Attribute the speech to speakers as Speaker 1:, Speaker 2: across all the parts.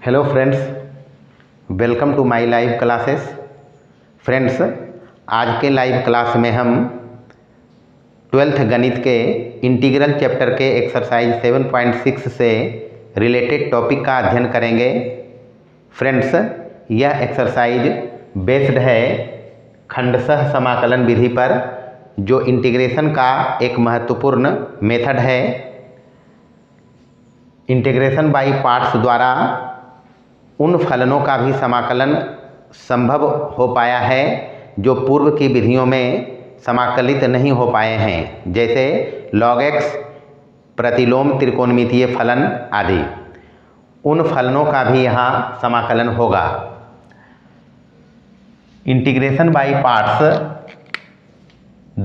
Speaker 1: Hello friends, welcome to my live classes. Friends, आज के live class में हम 12th गणित के इंटीग्रल चैप्टर के एक्सरसाइज 7.6 से रिलेटेड टॉपिक का अध्ययन करेंगे। फ्रेंड्स, यह एक्सरसाइज बेस्ड है खंडशः समाकलन विधि पर, जो इंटीग्रेशन का एक महत्वपूर्ण मेथड है। इंटीग्रेशन बाय पार्ट्स द्वारा उन फलनों का भी समाकलन संभव हो पाया है जो पूर्व की विधियों में समाकलित नहीं हो पाए हैं, जैसे log x, प्रतिलोम त्रिकोणमितीय फलन आदि। उन फलनों का भी यहाँ समाकलन होगा। इंटीग्रेशन बाय पार्ट्स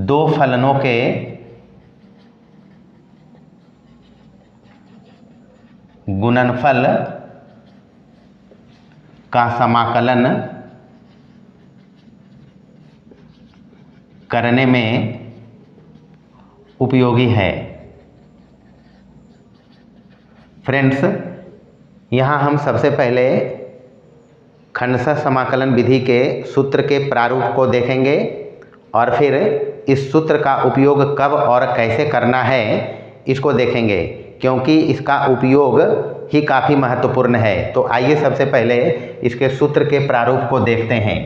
Speaker 1: दो फलनों के गुणनफल का समाकलन करने में उपयोगी है। फ्रेंड्स, यहाँ हम सबसे पहले खंडशः समाकलन विधि के सूत्र के प्रारूप को देखेंगे और फिर इस सूत्र का उपयोग कब और कैसे करना है इसको देखेंगे, क्योंकि इसका उपयोग ही काफ़ी महत्वपूर्ण है। तो आइए सबसे पहले इसके सूत्र के प्रारूप को देखते हैं।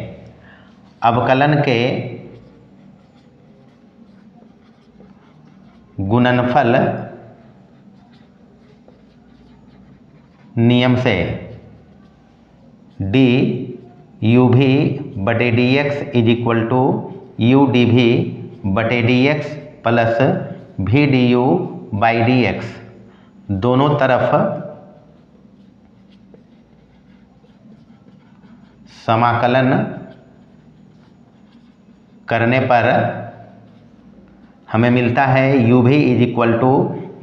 Speaker 1: अवकलन के गुणनफल नियम से डी यू भी बटे d x is equal to u d v बटे d x plus v d u by d x, दोनों तरफ समाकलन करने पर हमें मिलता है u v is equal to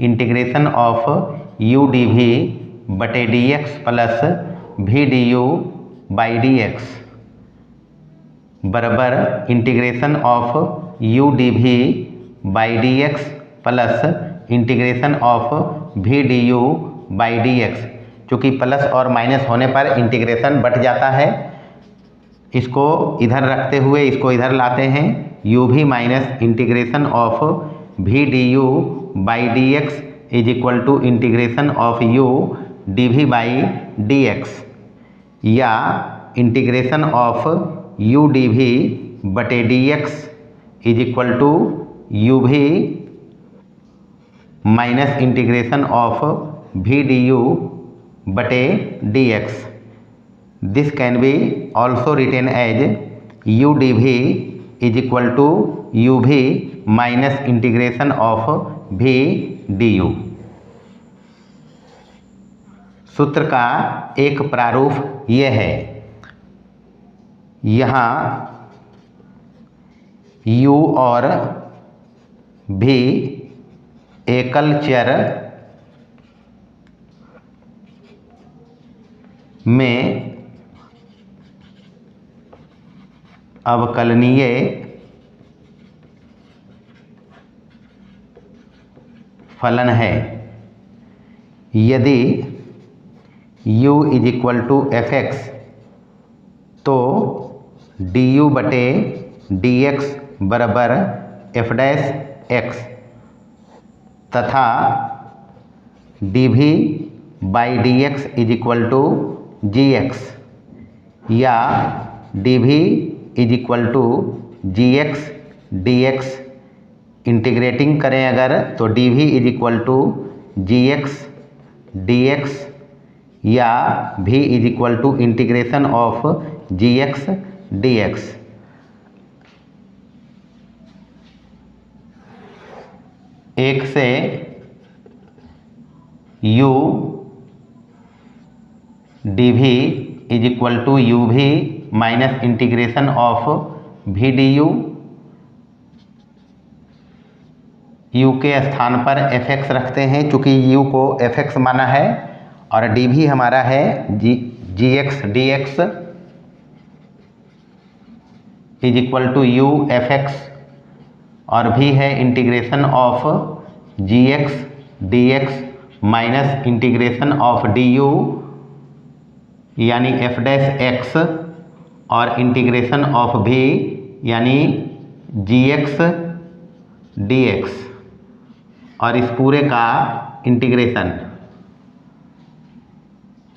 Speaker 1: integration of u d v बटे d x plus v d u by d x बराबर integration of u d v by d x plus integration of v d u by d x. चूँकि plus और minus होने पर integration बढ़ जाता है, इसको इधर रखते हुए इसको इधर लाते हैं। U v minus integration of v d u by d x is equal to integration of u d v by d x, या integration of u d v बटे d x is equal to u v minus integration of v d u बटे d x. This can be also written as u d v is equal to u v minus integration of v d u. सूत्र का एक प्रारूप ये है। यहाँ u और भी एकल चर में अवकलनीय फलन है। यदि u is equal to f x, तो डी यू बटे डी एक्स बराबर एफ डैश एक्स तथा d v by d x is equal to g x, या d v is equal to g x d x. Integrating करें अगर तो d v is equal to g x d x, या v is equal to integration of g x d x. एक से u d v is equal to u v minus integration of v d you, u के स्थान पर F x रखते हैं चूँकि u को एफ एक्स माना है, और डी भी हमारा है g x d x is equal to u f x, और भी है integration of g x d x minus integration of d u यानी एफ डैश एक्स और इंटीग्रेशन ऑफ भी यानी जी एक्स डी एक्स और इस पूरे का integration.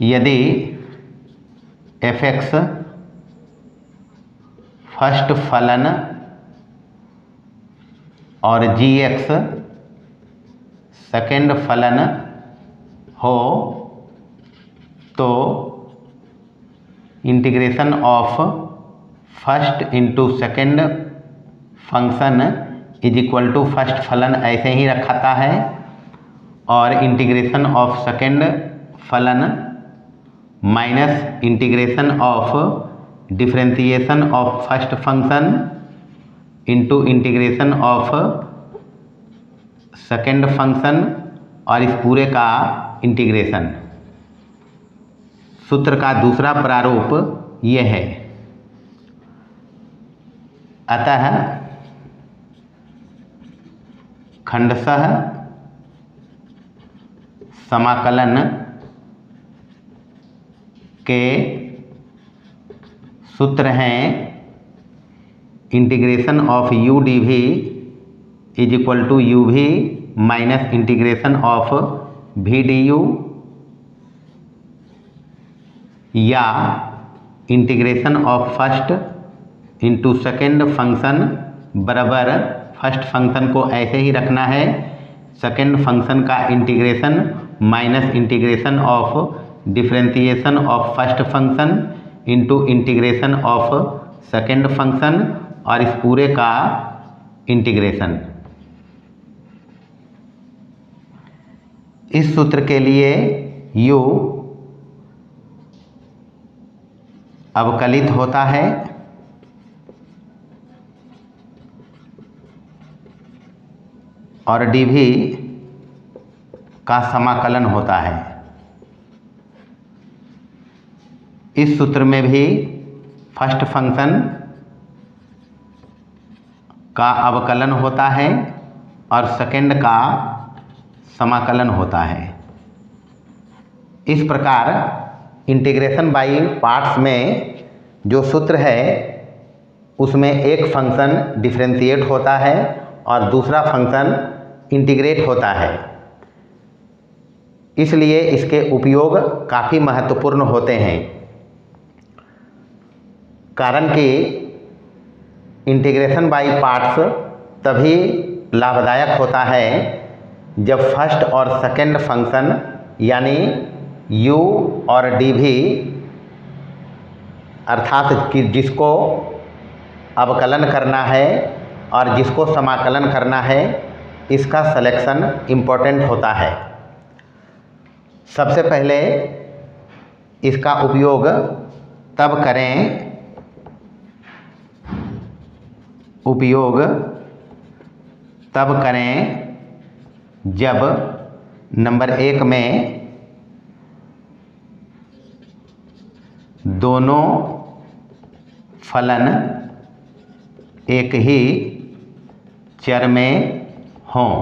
Speaker 1: यदि एफ एक्स फर्स्ट फलन और जी एक्स सेकेंड फलन हो तो integration of first into second function is equal to first फलन ऐसे ही रखता है और इंटीग्रेशन ऑफ सेकेंड फलन minus integration of differentiation of first function into integration of second function और इस पूरे का इंटीग्रेशन। सूत्र का दूसरा प्रारूप ये है। अतः खंडशः समाकलन के सूत्र हैं integration of u d v is equal to u v minus integration of v d u या integration of first into second function बराबर फर्स्ट फंक्शन को ऐसे ही रखना है, सेकेंड फंक्शन का integration minus integration of differentiation of first function into integration of second function और इस पूरे का इंटीग्रेशन। इस सूत्र के लिए u अवकलित होता है और dv का समाकलन होता है। इस सूत्र में भी फर्स्ट फंक्शन का अवकलन होता है और सेकेंड का समाकलन होता है। इस प्रकार इंटीग्रेशन बाय पार्ट्स में जो सूत्र है उसमें एक फंक्शन डिफरेंशिएट होता है और दूसरा फंक्शन इंटीग्रेट होता है, इसलिए इसके उपयोग काफ़ी महत्वपूर्ण होते हैं। कारण कि इंटीग्रेशन बाय पार्ट्स तभी लाभदायक होता है जब फर्स्ट और सेकेंड फंक्शन यानी u और dv अर्थात कि जिसको अवकलन करना है और जिसको समाकलन करना है इसका सिलेक्शन इम्पोर्टेंट होता है। सबसे पहले इसका उपयोग तब करें जब नंबर 1 में दोनों फलन एक ही चर में हों,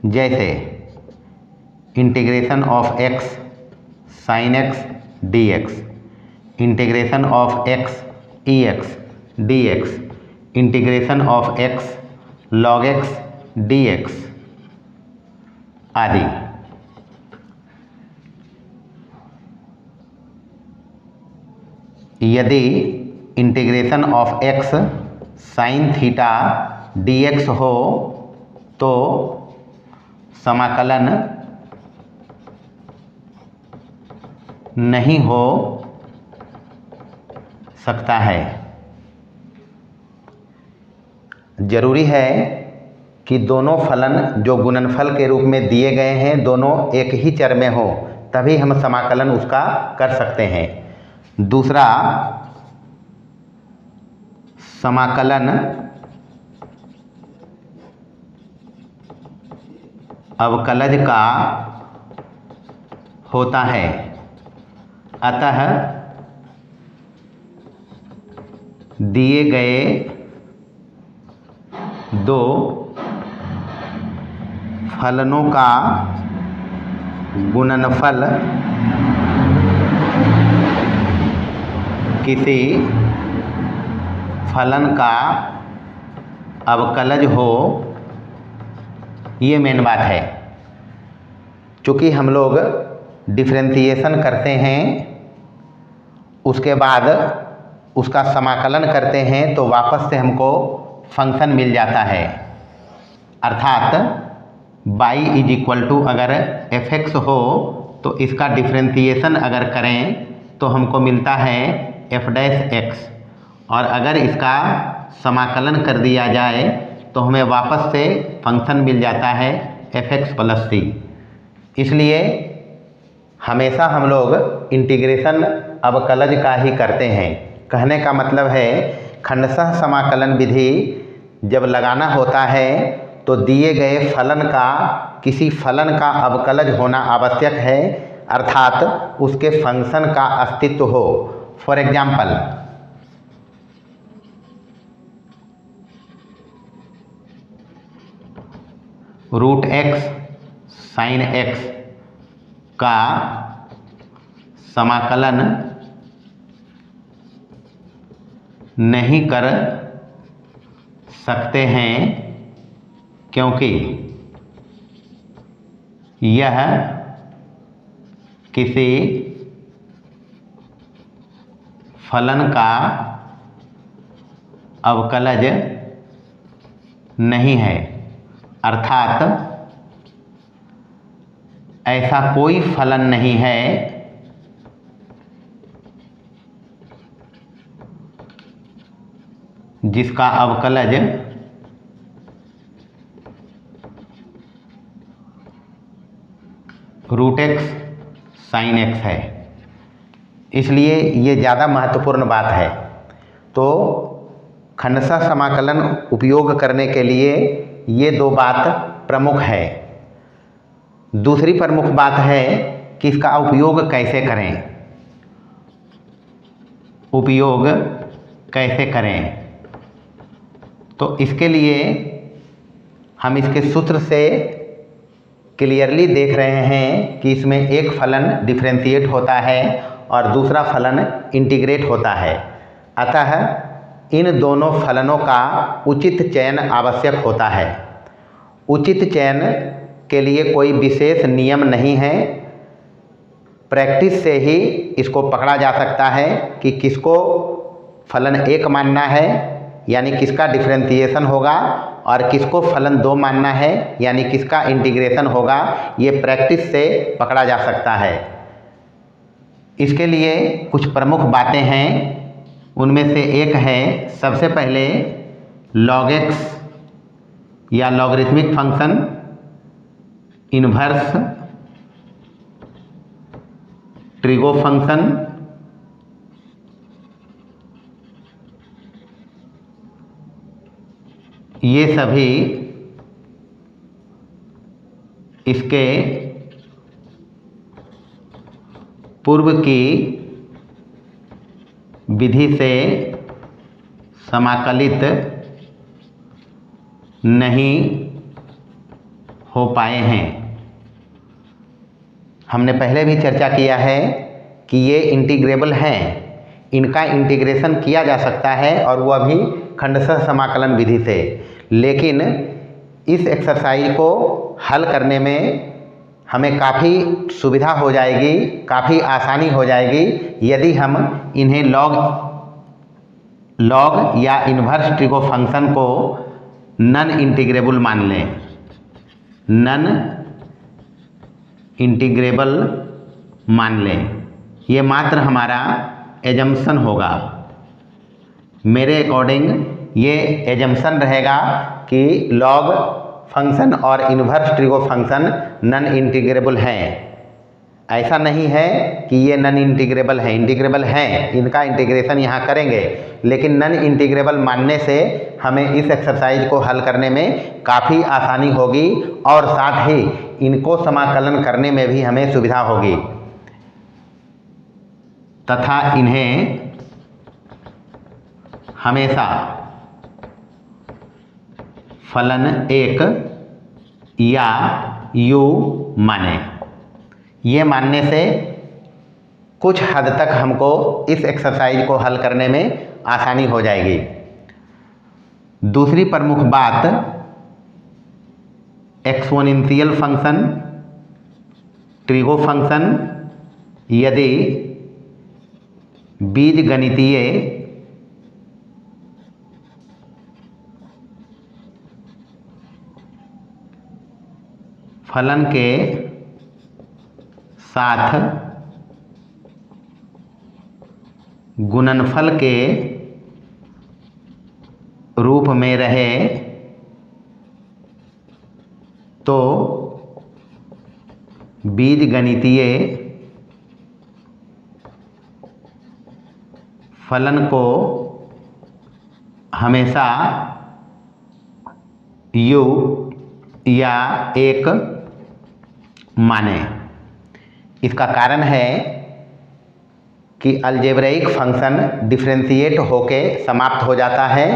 Speaker 1: जैसे integration of x sin x dx, integration of x ex dx, integration of x log x dx आदि। यदि integration of x sin theta dx हो तो समाकलन नहीं हो सकता है। जरूरी है कि दोनों फलन जो गुणनफल के रूप में दिए गए हैं दोनों एक ही चर में हो, तभी हम समाकलन उसका कर सकते हैं। दूसरा, समाकलन अवकलज का होता है, अतः दिए गए दो फलनों का गुणनफल किसी फलन का अवकलज हो, ये मेन बात है। चूँकि हम लोग डिफरेंशिएशन करते हैं, उसके बाद उसका समाकलन करते हैं तो वापस से हमको फंक्शन मिल जाता है। अर्थात y इज इक्वल टू अगर fx हो तो इसका डिफरेंशिएशन अगर करें तो हमको मिलता है f डैश x, और अगर इसका समाकलन कर दिया जाए तो हमें वापस से फंक्शन मिल जाता है fx प्लस c। इसलिए हमेशा हम लोग इंटीग्रेशन अवकलज का ही करते हैं। कहने का मतलब है खंडशः समाकलन विधि जब लगाना होता है तो दिए गए फलन का किसी फलन का अवकलज होना आवश्यक है, अर्थात उसके फंक्शन का अस्तित्व हो। For example, root x sine x का समाकलन नहीं कर सकते हैं क्योंकि यह किसी फलन का अवकलज नहीं है, अर्थात ऐसा कोई फलन नहीं है जिसका अवकलज रूट एक्स साइन एक्स है। इसलिए ये ज़्यादा महत्वपूर्ण बात है। तो खंडशः समाकलन उपयोग करने के लिए ये दो बात प्रमुख है। दूसरी प्रमुख बात है कि इसका उपयोग कैसे करें। उपयोग कैसे करें तो इसके लिए हम इसके सूत्र से क्लियरली देख रहे हैं कि इसमें एक फलन डिफरेंशिएट होता है और दूसरा फलन इंटीग्रेट होता है। अतः इन दोनों फलनों का उचित चयन आवश्यक होता है। उचित चयन के लिए कोई विशेष नियम नहीं है, प्रैक्टिस से ही इसको पकड़ा जा सकता है कि किसको फलन एक मानना है यानी किसका डिफरेंशिएशन होगा और किसको फलन दो मानना है यानी किसका इंटीग्रेशन होगा। ये प्रैक्टिस से पकड़ा जा सकता है। इसके लिए कुछ प्रमुख बातें हैं, उनमें से एक है सबसे पहले log x या logarithmic function, inverse trigo function, ये सभी इसके पूर्व की विधि से समाकलित नहीं हो पाए हैं। हमने पहले भी चर्चा किया है कि ये इंटीग्रेबल हैं, इनका इंटीग्रेशन किया जा सकता है और वह भी खंडशः समाकलन विधि से। लेकिन इस एक्सरसाइज को हल करने में हमें काफ़ी सुविधा हो जाएगी, काफ़ी आसानी हो जाएगी यदि हम इन्हें लॉग या इन्वर्स ट्रिगो फंक्शन को नॉन इंटीग्रेबल मान लें। नॉन इंटीग्रेबल मान लें, ये मात्र हमारा एजम्पशन होगा। मेरे अकॉर्डिंग ये एजम्पशन रहेगा कि लॉग फंक्शन और inverse trigo function non integrable हैं। ऐसा नहीं है कि ये नॉन इंटीग्रेबल है, इंटीग्रेबल हैं, इनका इंटीग्रेशन यहाँ करेंगे, लेकिन नॉन इंटीग्रेबल मानने से हमें इस एक्सरसाइज को हल करने में काफ़ी आसानी होगी और साथ ही इनको समाकलन करने में भी हमें सुविधा होगी तथा इन्हें हमेशा फलन एक या u माने। ये मानने से कुछ हद तक हमको इस एक्सरसाइज को हल करने में आसानी हो जाएगी। दूसरी प्रमुख बात, एक्सपोनेंशियल फंक्शन, ट्रिगो फंक्शन यदि बीजगणितीय फलन के साथ गुणनफल के रूप में रहे तो बीजगणितीय फलन को हमेशा u या एक माने। इसका कारण है कि अलजेब्राइक फंक्शन डिफरेंशिएट होके समाप्त हो जाता है।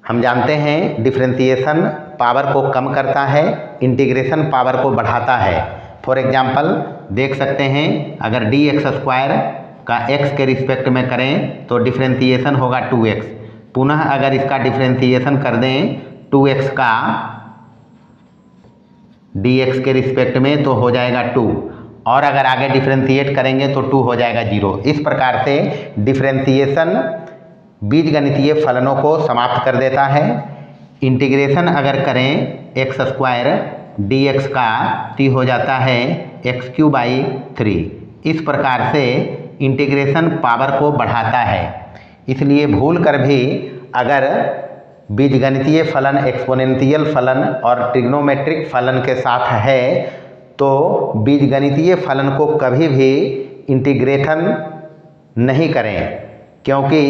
Speaker 1: हम जानते हैं डिफरेंशिएशन पावर को कम करता है, इंटीग्रेशन पावर को बढ़ाता है। फॉर एग्जांपल देख सकते हैं, अगर dx² का x के रिस्पेक्ट में करें तो डिफरेंशिएशन होगा 2x। पुनः अगर इसका डिफरेंशिएशन कर दें 2x का dx के रिस्पेक्ट में तो हो जाएगा 2, और अगर आगे डिफरेंशिएट करेंगे तो 2 हो जाएगा 0। इस प्रकार से डिफरेंशिएशन बीजगणितीय फलनों को समाप्त कर देता है। इंटीग्रेशन अगर करें x² dx का तो हो जाता है x³/3। इस प्रकार से इंटीग्रेशन पावर को बढ़ाता है। इसलिए भूल कर भी अगर बीजगणितीय फलन, एक्सपोनेंशियल फलन और ट्रिग्नोमेट्रिक फलन के साथ है तो बीजगणितीय फलन को कभी भी इंटीग्रेशन नहीं करें, क्योंकि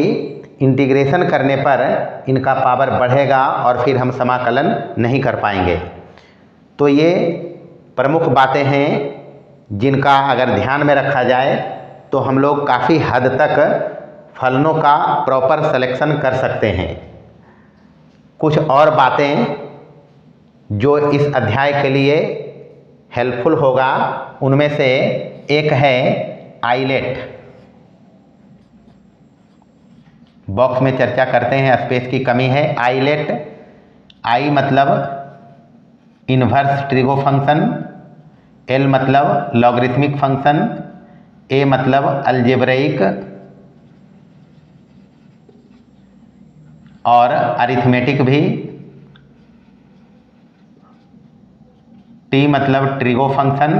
Speaker 1: इंटीग्रेशन करने पर इनका पावर बढ़ेगा और फिर हम समाकलन नहीं कर पाएंगे। तो ये प्रमुख बातें हैं जिनका अगर ध्यान में रखा जाए तो हम लोग काफ़ी हद तक फलनों का प्रॉपर सिलेक्शन कर सकते हैं। कुछ और बातें जो इस अध्याय के लिए हेल्पफुल होगा उनमें से एक है आइलेट। बॉक्स में चर्चा करते हैं, स्पेस की कमी है। आइलेट, आई मतलब इन्वर्स ट्रिगो फंक्शन, एल मतलब लॉगरिथमिक फंक्शन, ए मतलब अलजेब्राइक और अरिथमेटिक भी, टी मतलब ट्रिगो फंक्शन,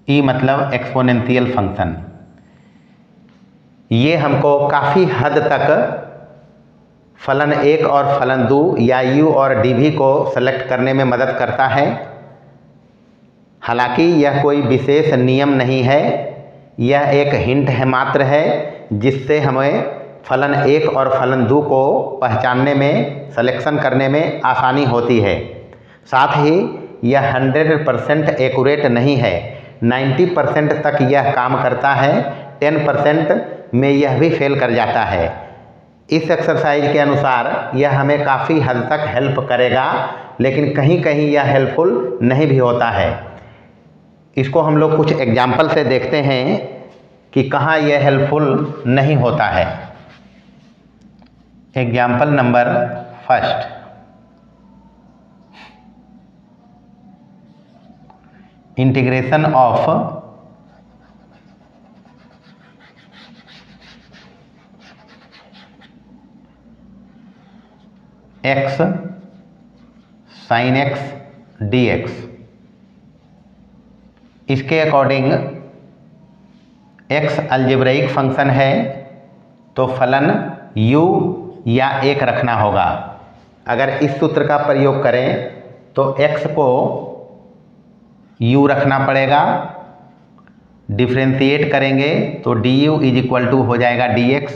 Speaker 1: ई मतलब एक्सपोनेंशियल फंक्शन। ये हमको काफ़ी हद तक फलन 1 और फलन 2 या u और dv को सेलेक्ट करने में मदद करता है। हालांकि यह कोई विशेष नियम नहीं है, यह एक हिंट है मात्र है, जिससे हमें फलन 1 और फलन 2 को पहचानने में, सिलेक्शन करने में आसानी होती है। साथ ही यह 100% एक्यूरेट नहीं है, 90% तक यह काम करता है, 10% में यह भी फेल कर जाता है। इस एक्सरसाइज के अनुसार यह हमें काफ़ी हद तक हेल्प करेगा, लेकिन कहीं कहीं यह हेल्पफुल नहीं भी होता है। इसको हम लोग कुछ एग्जाम्पल से देखते हैं कि कहाँ यह हेल्पफुल नहीं होता है। Example number 1, integration of x sin x dx। इसके अकॉर्डिंग x अलजेब्राइक फंक्शन है तो फलन u या 1 रखना होगा। अगर इस सूत्र का प्रयोग करें तो x को u रखना पड़ेगा, डिफ्रेंशिएट करेंगे तो du इज इक्वल टू हो जाएगा dx,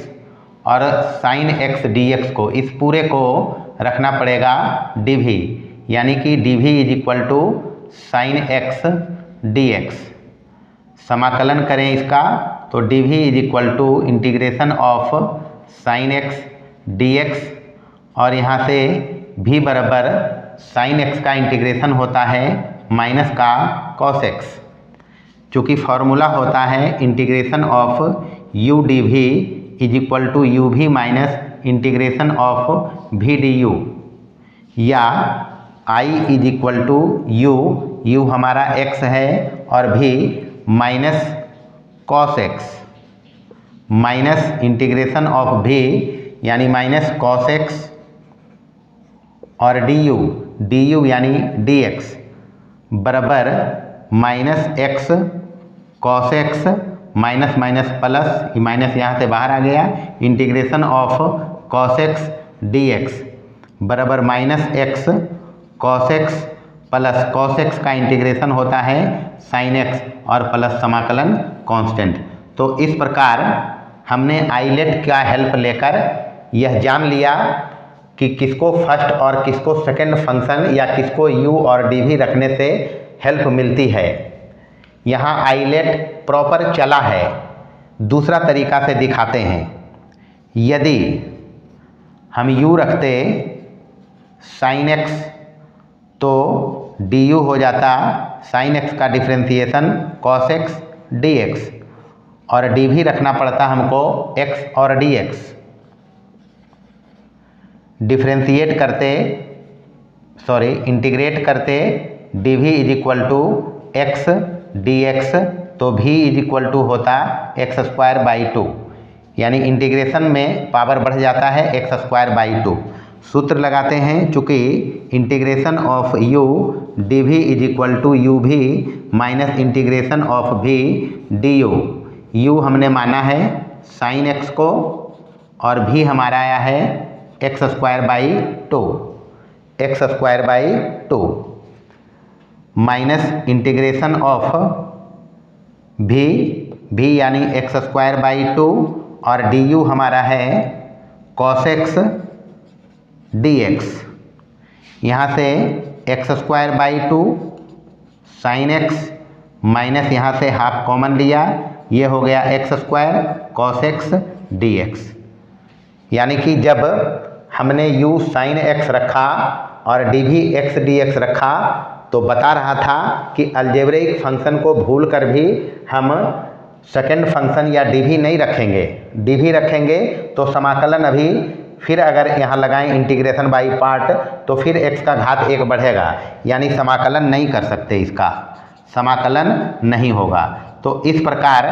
Speaker 1: और sin x dx को, इस पूरे को रखना पड़ेगा dv, यानी कि dv is equal to sin x dx। समाकलन करें इसका तो dv is equal to integration of sin x dx, और यहाँ से v बराबर sin x का इंटीग्रेशन होता है माइनस का cos x। चूँकि फॉर्मूला होता है integration of u dv is equal to u v minus integration of v du, या i is equal to u हमारा x है और v minus cos x minus integration of v यानी minus cos x और du यानी dx बराबर minus x cos x minus minus plus, minus यहाँ से बाहर आ गया, integration of cos x dx बराबर minus x cos x plus cos x का इंटीग्रेशन होता है साइन x और प्लस समाकलन कांस्टेंट। तो इस प्रकार हमने आइलेट का हेल्प लेकर यह जान लिया कि किसको फर्स्ट और किसको सेकंड फंक्शन या किसको u और dv रखने से हेल्प मिलती है। यहाँ आइलेट प्रॉपर चला है। दूसरा तरीका से दिखाते हैं। यदि हम u रखते साइन x तो du हो जाता साइन x का डिफ्रेंसिएशन cos x dx और dv रखना पड़ता हमको x और dx। डिफ्रेंशिएट करते इंटीग्रेट करते dv is equal to x dx तो v इज इक्वल टू होता x स्क्वायर बाई 2, यानी इंटीग्रेशन में पावर बढ़ जाता है x स्क्वायर बाई 2। सूत्र लगाते हैं, चूँकि integration of u dv is equal to u v minus integration of v du। u हमने माना है साइन x को और v हमारा आया है x square by 2 minus integration of v यानी x स्क्वायर बाई 2 और du हमारा है cos x dx। यहाँ से x square by 2 sine x minus यहाँ से हाफ कॉमन लिया, ये हो गया x square cos x dx। यानी कि जब हमने u साइन x रखा और dv x dx रखा तो बता रहा था कि अलजेब्रिक फंक्शन को भूल कर भी हम सेकंड फंक्शन या dv नहीं रखेंगे। dv रखेंगे तो समाकलन अभी फिर अगर यहाँ लगाएं इंटीग्रेशन बाई पार्ट तो फिर x का घात 1 बढ़ेगा, यानी समाकलन नहीं कर सकते, इसका समाकलन नहीं होगा। तो इस प्रकार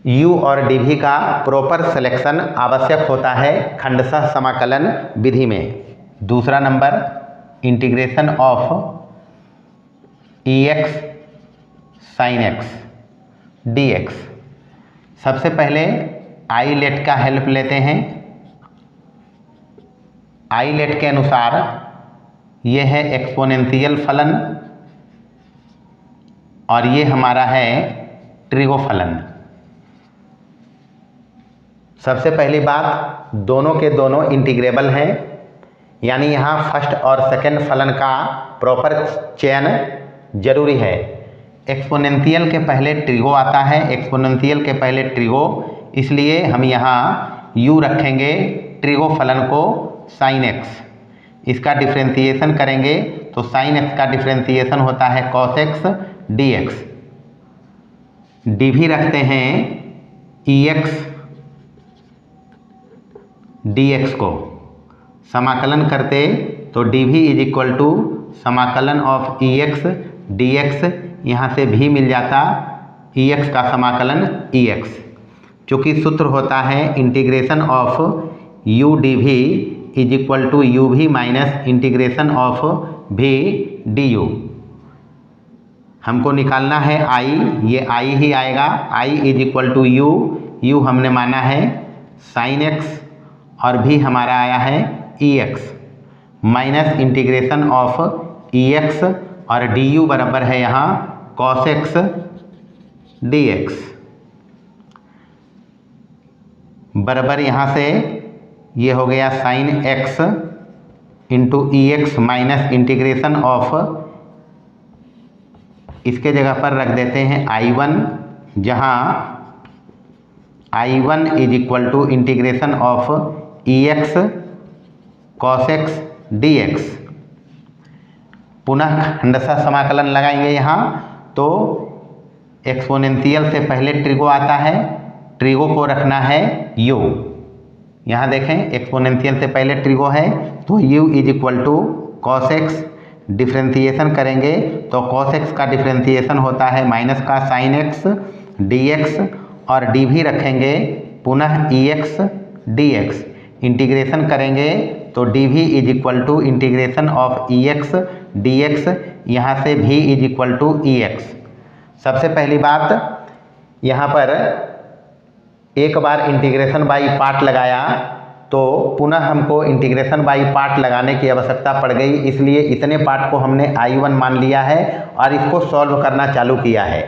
Speaker 1: u और dv का प्रॉपर सिलेक्शन आवश्यक होता है खंडशः समाकलन विधि में। दूसरा number integration of ex sin x dx। सबसे पहले आइलेट का हेल्प लेते हैं। आइलेट के अनुसार ये है एक्सपोनेंशियल फलन और ये हमारा है ट्रिगो फलन। सबसे पहली बात, दोनों के दोनों इंटीग्रेबल हैं, यानी यहाँ फर्स्ट और सेकंड फलन का प्रॉपर चयन जरूरी है। एक्सपोनेंशियल के पहले ट्रिगो आता है, एक्सपोनेंशियल के पहले ट्रिगो, इसलिए हम यहाँ u रखेंगे ट्रिगो फलन को साइन x। इसका डिफ्रेंसिएशन करेंगे तो साइन x का डिफ्रेंसिएशन होता है cos x dx। dv रखते हैं ex dx को, समाकलन करते तो dv इज इक्वल टू समाकलन ऑफ ex dx, यहाँ से भी मिल जाता ex का समाकलन ex, चूँकि सूत्र होता है integration of u dv is equal to u v minus integration of v du। हमको निकालना है i, ये i ही आएगा, i is equal to u हमने माना है साइन x और भी हमारा आया है ex minus integration of ex और du बराबर है यहाँ cos x dx बराबर यहाँ से ये हो गया sine x into ex minus integration of, इसके जगह पर रख देते हैं I1, जहाँ I1 is equal to integration of ex cos x dx पुनः खंडशः समाकलन लगाएंगे यहाँ, तो एक्सपोनेंशियल से पहले ट्रिगो आता है, ट्रिगो को रखना है u। यहाँ देखें एक्सपोनेंशियल से पहले ट्रिगो है तो u is equal to cos x, differentiation करेंगे तो कॉस एक्स का डिफ्रेंशिएशन होता है माइनस का साइन एक्स डी एक्स, और डी भी रखेंगे पुनः e x d x. Integration करेंगे तो d v is equal to integration of e x d x, यहाँ से v is equal to e x. सबसे पहली बात यहाँ पर एक बार इंटीग्रेशन बाई पार्ट लगाया तो पुनः हमको इंटीग्रेशन बाई पार्ट लगाने की आवश्यकता पड़ गई, इसलिए इतने पार्ट को हमने I1 मान लिया है और इसको सॉल्व करना चालू किया है।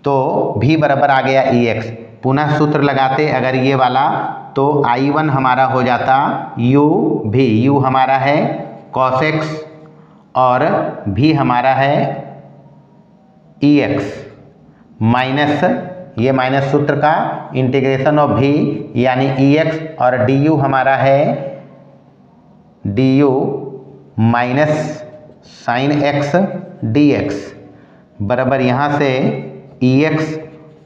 Speaker 1: तो v बराबर आ गया ई एक्स, पुनः सूत्र लगाते अगर ये वाला तो I1 हमारा हो जाता u भी, u हमारा है cos x और v हमारा है ई एक्स माइनस ये माइनस सूत्र का इंटीग्रेशन ऑफ v यानी ई एक्स, और डी यू हमारा है d you minus sign x d x बराबर यहाँ से ई एक्स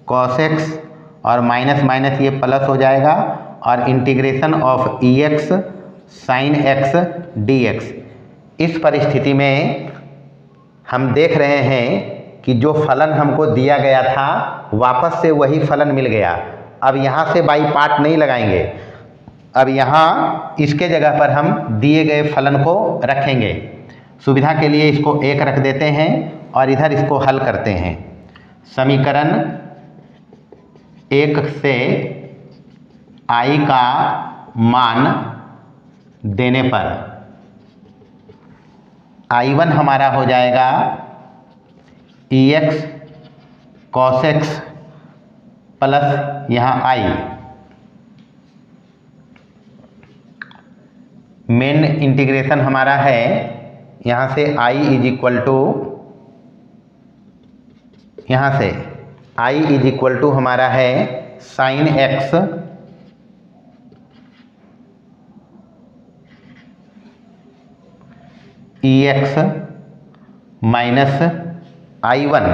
Speaker 1: कॉस एक्स और माइनस माइनस ये प्लस हो जाएगा और integration of e x sine x d x. इस परिस्थिति में हम देख रहे हैं कि जो फलन हमको दिया गया था वापस से वही फलन मिल गया। अब यहाँ से बाई पार्ट नहीं लगाएंगे, अब यहाँ इसके जगह पर हम दिए गए फलन को रखेंगे। सुविधा के लिए इसको 1 रख देते हैं और इधर इसको हल करते हैं। समीकरण 1 से I का मान देने पर I1 हमारा हो जाएगा ई एक्स कॉस एक्स प्लस यहाँ I। मेन इंटीग्रेशन हमारा है यहाँ से I इज इक्वल टू, यहाँ से I इज इक्वल टू हमारा है साइन एक्स ई एक्स माइनस I1,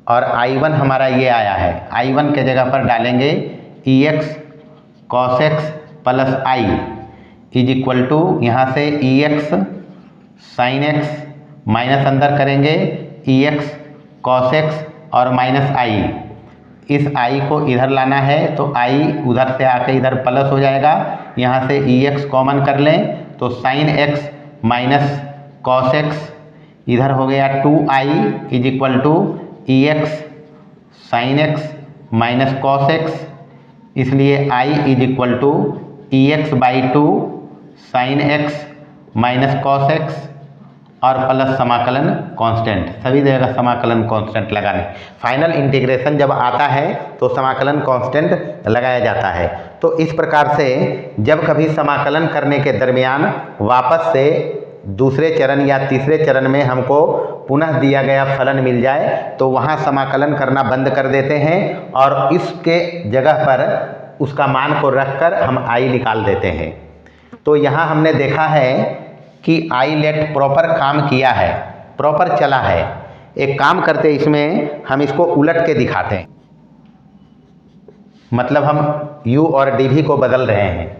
Speaker 1: और I1 हमारा ये आया है, I1 के जगह पर डालेंगे e x cos x plus I is equal to यहाँ से e x sine x minus अंदर करेंगे ई एक्स कॉस एक्स और माइनस I। इस I को इधर लाना है तो I उधर से आके इधर प्लस हो जाएगा, यहाँ से ई एक्स कॉमन कर लें तो sine x minus cos x इधर हो गया 2I is equal to e x sine x minus cos x, इसलिए I is equal to e x by 2 sine x minus cos x और plus समाकलन constant. सभी जगह समाकलन कांस्टेंट लगाने, फाइनल इंटीग्रेशन जब आता है तो समाकलन कांस्टेंट लगाया जाता है। तो इस प्रकार से जब कभी समाकलन करने के दरमियान वापस से दूसरे चरण या तीसरे चरण में हमको पुनः दिया गया फलन मिल जाए तो वहाँ समाकलन करना बंद कर देते हैं और इसके जगह पर उसका मान को रखकर हम I निकाल देते हैं। तो यहाँ हमने देखा है कि आईलेट प्रॉपर काम किया है, प्रॉपर चला है। एक काम करते इसमें हम इसको उलट के दिखाते हैं, मतलब हम u और dv को बदल रहे हैं।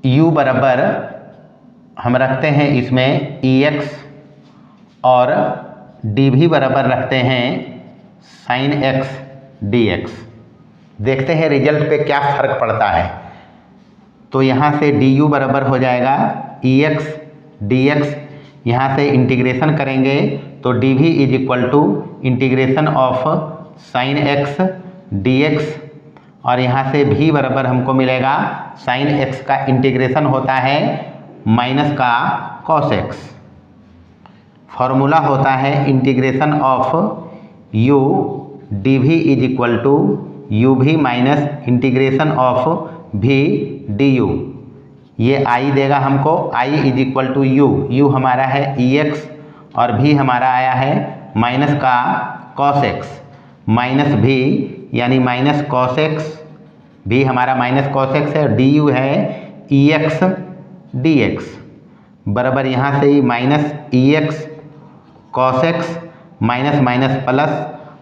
Speaker 1: u बराबर हम रखते हैं इसमें ई एक्स और dv बराबर रखते हैं साइन एक्स डी एक्स। देखते हैं रिजल्ट पे क्या फ़र्क पड़ता है। तो यहाँ से du बराबर हो जाएगा ई एक्स डी एक्स, यहाँ से इंटीग्रेशन करेंगे तो dv is equal to integration of sine x d x, और यहाँ से v बराबर हमको मिलेगा साइन एक्स का इंटीग्रेशन होता है माइनस का कॉस एक्स। फॉर्मूला होता है integration of u dv is equal to u v minus integration of v du। ये I देगा हमको, I is equal to u हमारा है ई एक्स और v हमारा आया है माइनस का कॉस एक्स माइनस v यानी माइनस कॉस एक्स, भी हमारा माइनस कॉस एक्स है, डी यू है ई एक्स डी एक्स। बराबर यहाँ से ही minus e x cos x minus minus plus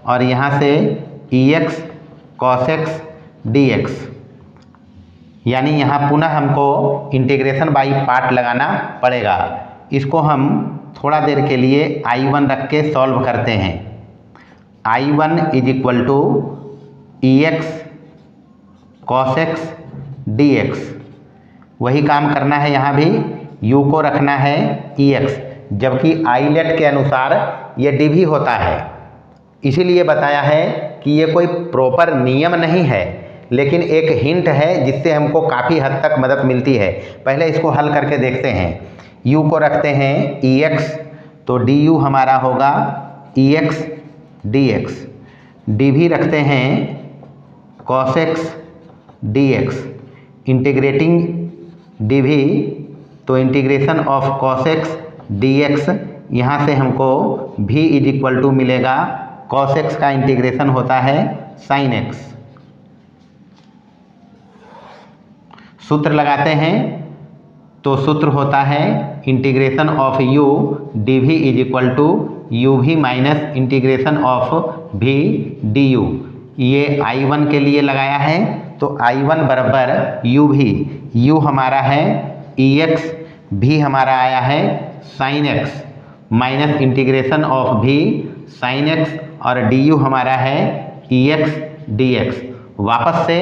Speaker 1: और यहाँ से e x cos x d x, यानी यहाँ पुनः हमको इंटीग्रेशन बाई पार्ट लगाना पड़ेगा। इसको हम थोड़ा देर के लिए I1 रख के सॉल्व करते हैं। I1 is equal to e x cos x d x, वही काम करना है यहाँ भी, u को रखना है ई एक्स, जबकि आईलेट के अनुसार ये डी भी होता है। इसीलिए बताया है कि ये कोई प्रॉपर नियम नहीं है, लेकिन एक हिंट है जिससे हमको काफ़ी हद तक मदद मिलती है। पहले इसको हल करके देखते हैं। u को रखते हैं ई एक्स, तो डी यू हमारा होगा ई एक्स डी एक्स, डी भी रखते हैं cos x d x, integrating D भी, तो integration of cos x d x, यहाँ से हमको v इज इक्वल टू मिलेगा कॉस एक्स का इंटीग्रेशन होता है साइन एक्स। सूत्र लगाते हैं तो सूत्र होता है integration of u d v is equal to u v minus integration of v d u. ये I1 के लिए लगाया है, तो I1 बराबर यू भी, u हमारा है ई एक्स, भी हमारा आया है sign x minus integration of v sign x, और डी यू हमारा है ई एक्स डी एक्स। वापस से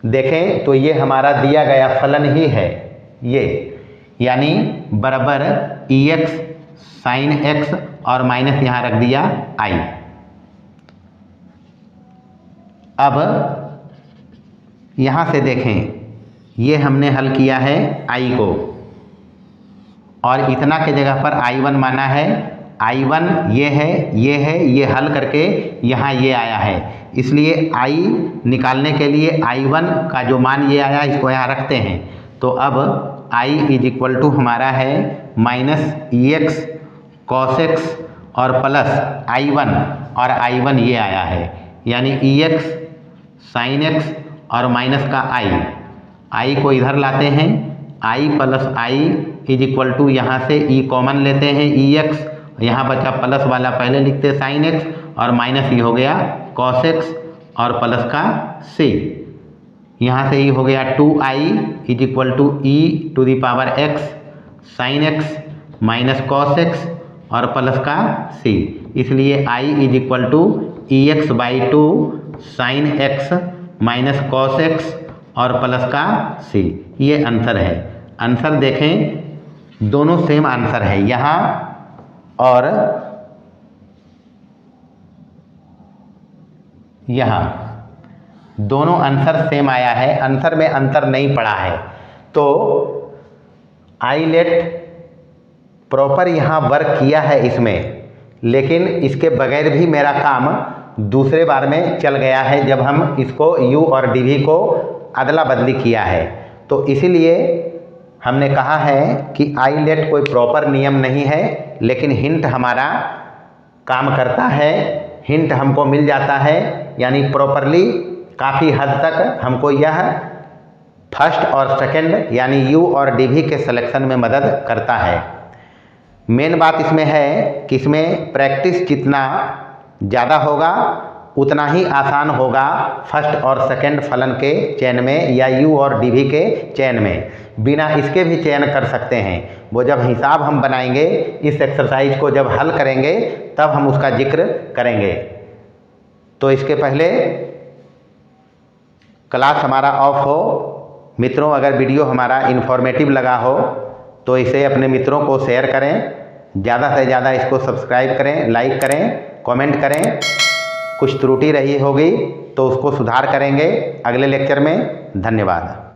Speaker 1: देखें तो ये हमारा दिया गया फलन ही है ये, यानी बराबर ई एक्स साइन एक्स और माइनस यहाँ रख दिया i। अब यहाँ से देखें, ये हमने हल किया है i को, और इतना के जगह पर I1 माना है। I1 ये है, ये हल करके यहाँ ये आया है, इसलिए I निकालने के लिए I1 का जो मान ये आया इसको यहाँ रखते हैं। तो अब I इज इक्वल टू हमारा है minus e x cos x और प्लस I1, और I1 ये आया है, यानी ई एक्स साइन एक्स और माइनस का I को इधर लाते हैं, I plus I is equal to यहाँ से ई कॉमन लेते हैं ई एक्स, यहाँ बचा प्लस वाला पहले लिखते साइन एक्स, और माइनस ई हो गया कॉस एक्स और प्लस का c, यहाँ से ई हो गया 2i is equal to e to the power x sine x minus cos x और प्लस का c, इसलिए i is equal to e x by 2 sine x minus cos x और plus का c। ये answer है। Answer देखें, दोनों same answer है यहाँ और यहाँ, दोनों आंसर सेम आया है, आंसर में अंतर नहीं पड़ा है। तो आईलेट प्रॉपर यहाँ वर्क किया है इसमें, लेकिन इसके बगैर भी मेरा काम दूसरे बार में चल गया है जब हम इसको u और dv को अदला बदली किया है। तो इसीलिए हमने कहा है कि आईलेट कोई प्रॉपर नियम नहीं है, लेकिन हिंट हमारा काम करता है, हिंट हमको मिल जाता है, यानी प्रॉपरली काफ़ी हद तक हमको यह फर्स्ट और सेकंड यानी u और dv के सिलेक्शन में मदद करता है। मेन बात इसमें है कि इसमें प्रैक्टिस जितना ज़्यादा होगा उतना ही आसान होगा फर्स्ट और सेकंड फलन के चयन में या u और dv के चयन में। बिना इसके भी चयन कर सकते हैं, वो जब हिसाब हम बनाएंगे, इस एक्सरसाइज को जब हल करेंगे तब हम उसका जिक्र करेंगे। तो इसके पहले क्लास हमारा ऑफ हो। मित्रों, अगर वीडियो हमारा इन्फॉर्मेटिव लगा हो तो इसे अपने मित्रों को शेयर करें, ज़्यादा से ज़्यादा इसको सब्सक्राइब करें, लाइक करें, कमेंट करें। कुछ त्रुटि रही होगी तो उसको सुधार करेंगे अगले लेक्चर में। धन्यवाद।